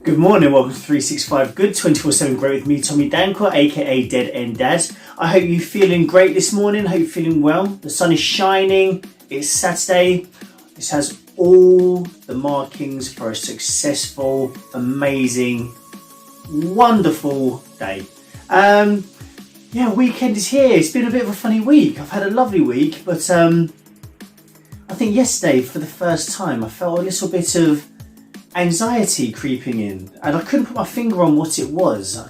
Good morning, welcome to 365 Good 24/7 Great with me, Tommy Danquah, aka Dead End Dad. I hope you're feeling great this morning. I hope you're feeling well. The sun is shining. It's Saturday. This has all the markings for a successful, amazing, wonderful day. Weekend is here. It's been a bit of a funny week. I've had a lovely week, but I think yesterday, for the first time, I felt a little bit of anxiety creeping in, and I couldn't put my finger on what it was. I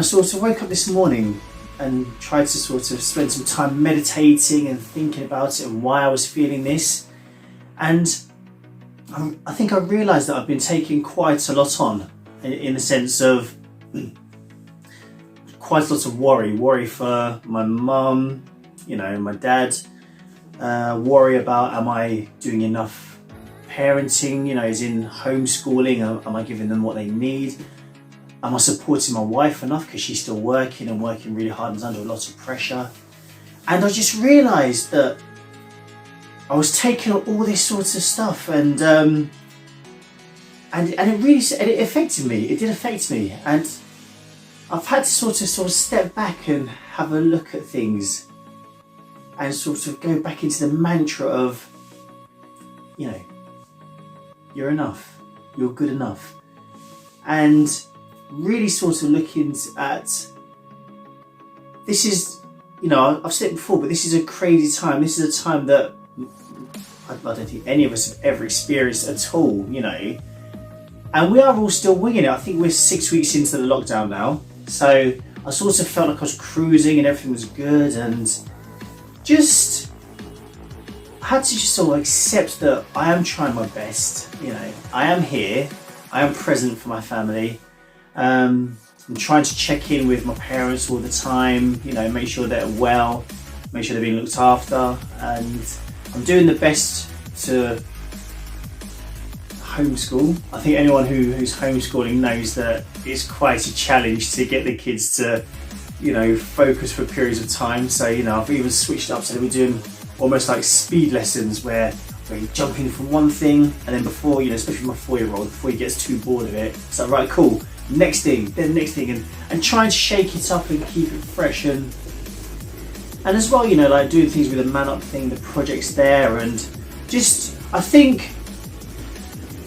sort of woke up this morning and tried to sort of spend some time meditating and thinking about it and why I was feeling this. And I think I realised that I've been taking quite a lot on, in the sense of quite a lot of worry for my mum, my dad, worry about, am I doing enough parenting, is in homeschooling, am I giving them what they need? Am I supporting my wife enough, because she's still working really hard and is under a lot of pressure? And I just realised that I was taking on all this sort of stuff, and it affected me. It did affect me, and I've had to sort of step back and have a look at things and sort of go back into the mantra of, you're enough, you're good enough. And really sort of looking at, this is, I've said it before, but this is a crazy time. This is a time that I don't think any of us have ever experienced at all, And we are all still winging it. I think we're 6 weeks into the lockdown now. So I sort of felt like I was cruising and everything was good, and just had to just sort of accept that I am trying my best. I am here, I am present for my family. I'm trying to check in with my parents all the time, make sure they're well, make sure they're being looked after, and I'm doing the best to homeschool. I think anyone who's homeschooling knows that it's quite a challenge to get the kids to, focus for periods of time. So, I've even switched up so that we're doing almost like speed lessons where you jump in from one thing, and then before, especially my 4-year-old, before he gets too bored of it, it's like, right, cool, next thing, then next thing, and try and shake it up and keep it fresh, and as well, like doing things with the Man Up thing, the projects there, and just, I think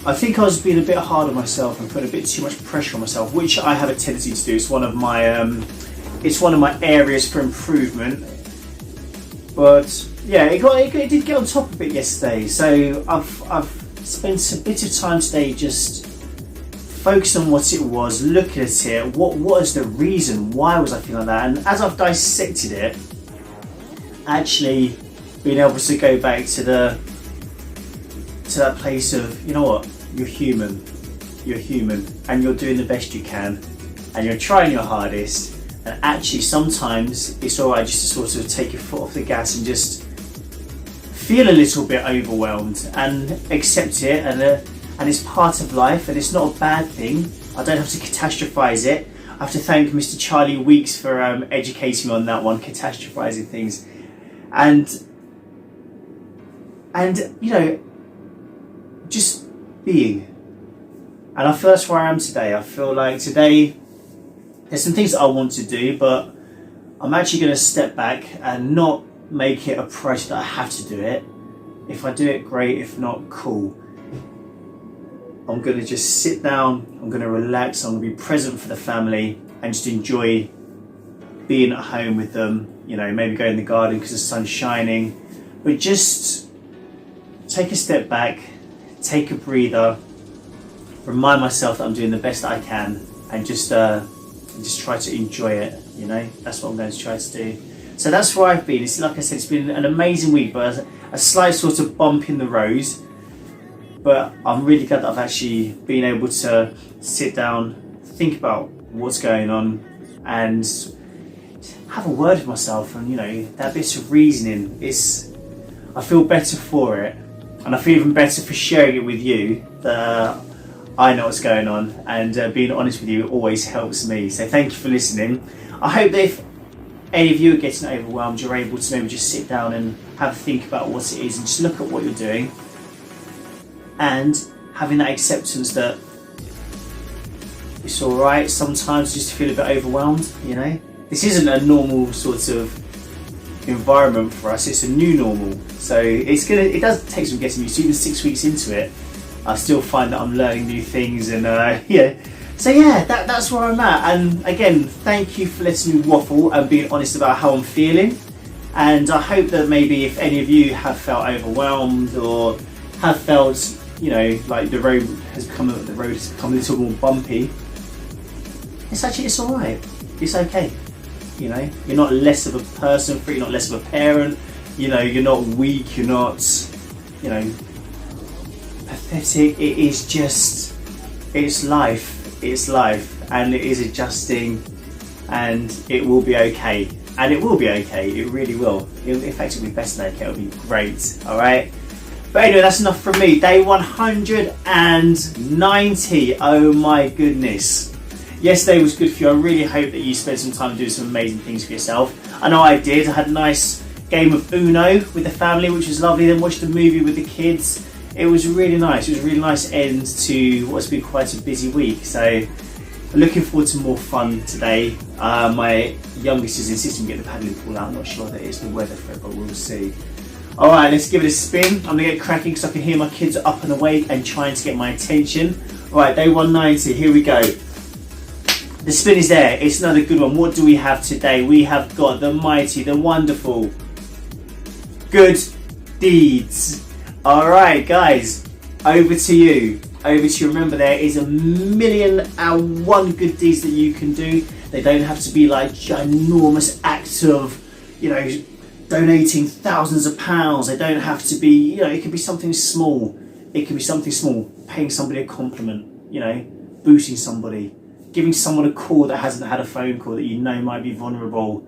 I was being a bit hard on myself and putting a bit too much pressure on myself, which I have a tendency to do. It's one of my areas for improvement. But yeah, it did get on top a bit yesterday. So I've spent a bit of time today just focused on what it was, looking at it. What is the reason? Why was I feeling like that? And as I've dissected it, actually being able to go back to that place of, you're human, and you're doing the best you can, and you're trying your hardest, and actually sometimes it's alright just to sort of take your foot off the gas and just feel a little bit overwhelmed and accept it, and it's part of life, and it's not a bad thing. I don't have to catastrophize it. I have to thank Mr. Charlie Weeks for educating me on that one, catastrophizing things, and just being. And I feel that's where I am today. I feel like today there's some things that I want to do, but I'm actually going to step back and not make it a priority that I have to do it. If I do it, great. If not, cool. I'm going to just sit down, I'm going to relax, I'm going to be present for the family and just enjoy being at home with them, maybe go in the garden because the sun's shining, but just take a step back, take a breather, remind myself that I'm doing the best that I can, and just try to enjoy it, that's what I'm going to try to do. So that's where I've been. It's like I said, it's been an amazing week, but a slight sort of bump in the road. But I'm really glad that I've actually been able to sit down, think about what's going on, and have a word with myself. And that bit of reasoning, I feel better for it, and I feel even better for sharing it with you. That I know what's going on, and being honest with you always helps me. So thank you for listening. I hope that if any of you are getting overwhelmed, you're able to maybe just sit down and have a think about what it is and just look at what you're doing and having that acceptance that it's all right sometimes just to feel a bit overwhelmed. You know, this isn't a normal sort of environment for us. It's a new normal, so it does take some getting used to. Even 6 weeks into it, I still find that I'm learning new things, and so yeah, that's where I'm at. And again, thank you for letting me waffle and being honest about how I'm feeling. And I hope that maybe if any of you have felt overwhelmed or have felt, you know, like the road has become a little more bumpy, it's all right. It's okay. You know, you're not less of a person for it. You're not less of a parent. You know, you're not weak. You're not, you know, pathetic. It is just, it's life. It's life, and it is adjusting, and it will be okay. And it will be okay. It really will. In fact, it'll be better than okay. It'll be great. All right. But anyway, that's enough from me. Day 190. Oh my goodness. Yesterday was good for you. I really hope that you spent some time doing some amazing things for yourself. I know I did. I had a nice game of Uno with the family, which was lovely. Then watched a movie with the kids. It was really nice. It was a really nice end to what's been quite a busy week. So looking forward to more fun today. My youngest is insisting we get the paddling pool out. I'm not sure that it's the weather for it, but we'll see. All right, let's give it a spin. I'm gonna get cracking because I can hear my kids are up and awake and trying to get my attention. All right, day 190, here we go. The spin is there. It's another good one. What do we have today? We have got the mighty, the wonderful, good deeds. All right, guys, over to you. Over to you. Remember, there is 1,000,001 good deeds that you can do. They don't have to be like ginormous acts of, you know, donating thousands of pounds. They don't have to be, you know, it can be something small. It can be something small. Paying somebody a compliment, you know, boosting somebody, giving someone a call that hasn't had a phone call that you know might be vulnerable.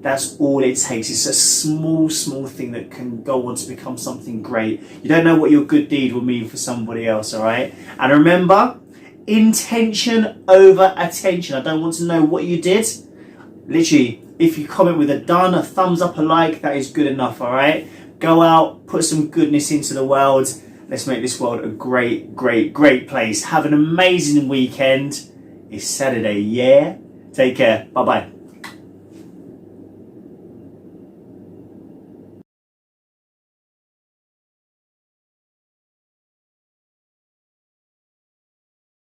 That's all it takes. It's a small thing that can go on to become something great. You don't know what your good deed will mean for somebody else, all right? And remember, intention over attention. I don't want to know what you did. Literally, if you comment with a done, a thumbs up, a like, that is good enough, all right? Go out, put some goodness into the world. Let's make this world a great place. Have an amazing weekend. It's Saturday, yeah? Take care. Bye-bye.